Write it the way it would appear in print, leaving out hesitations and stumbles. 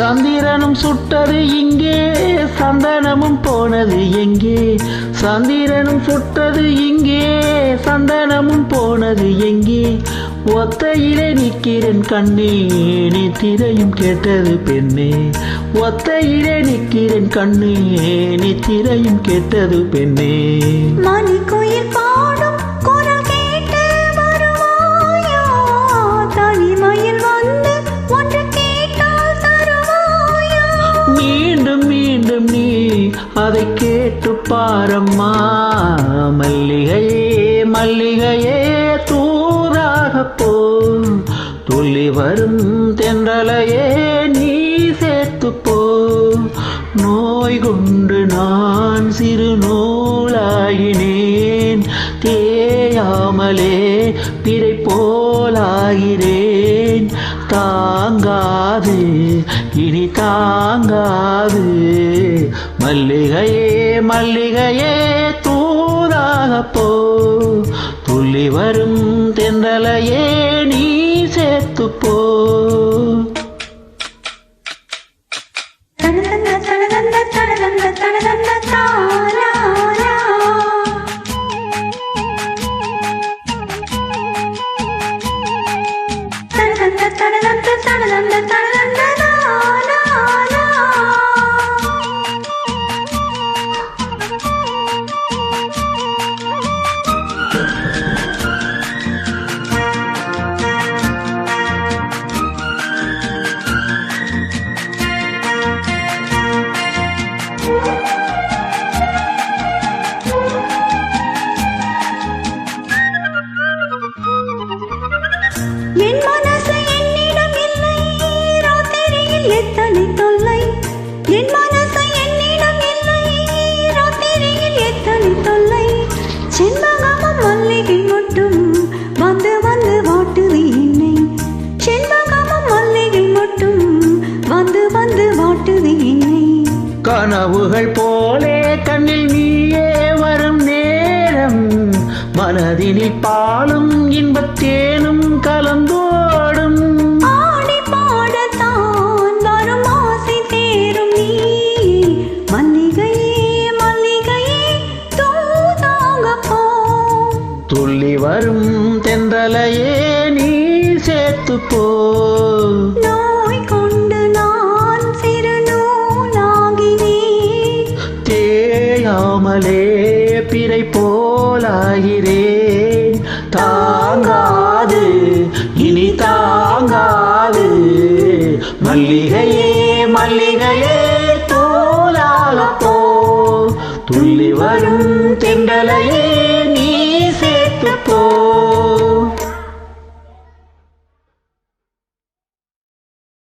சந்திரனும் சுட்டது இங்கே சந்தனமும் போனது எங்கே சந்திரனும் சுட்டது இங்கே சந்தனமும் போனது எங்கே ஒத்தையிலே நிற்கிறேன் கண்ணே நீ திரையும் கேட்டது பெண்ணே ஒத்தையிலே நிற்கிறேன் கண்ணே நீ திரையும் கேட்டது பெண்ணே மணிக்குயில் பாடும் குரல் கேட்டு வருவாயா தனிமையில் வந்து ஒன்று கேட்டால் தருவாயா மீண்டும் மீண்டும் நீ அதை கேட்டு பாரம்மா மல்லிகையே மல்லிகையே தூராகப்போ துள்ளி வரும் தென்றலையே நீ சேர்த்துப்போ நோய் கொண்டு நான் சிறு நூலாகினேன் தேயாமலே பிறை போலாகிறேன் தாங்காது இனி தாங்காது மல்லிகையே மல்லிகையே தூராகப்போ துள்ளி வரும் தென்றலையே நீ சேர்த்துப்போ என் மனசு என்னிடம் இல்லை ராத்திரியில் எத்தனை தொல்லை என் மனசு என்னிடம் இல்லை ராத்திரியில் எத்தனை தொல்லை செண்பகமும் மல்லிகை மட்டும் வந்து வந்து வாட்டுது என்னை செண்பகமும் மல்லிகை மட்டும் வந்து வந்து வாட்டுது என்னை கனவுகள் போலே கண்ணில் நீயே வரும் நேரம் மனதினில் பாலும் இன்பத்தேனும் கலந்தோடும் ஆடி பாடத்தான் வரும் ஆசை தேரும் நீ மல்லிகையே மல்லிகையே தூதாக போ துள்ளி வரும் தென்றலையே நீ சேர்த்துப்போ நோய் கொண்டு நான் சிறு நூலாகினேன் தேயாமலே பிறை போலாகிறேன் தாங்காது இனி தாங்காது மல்லிகையே மல்லிகையே தோலாகப்போ துள்ளி வரும் தென்றலையே நீ சேர்த்துப்போ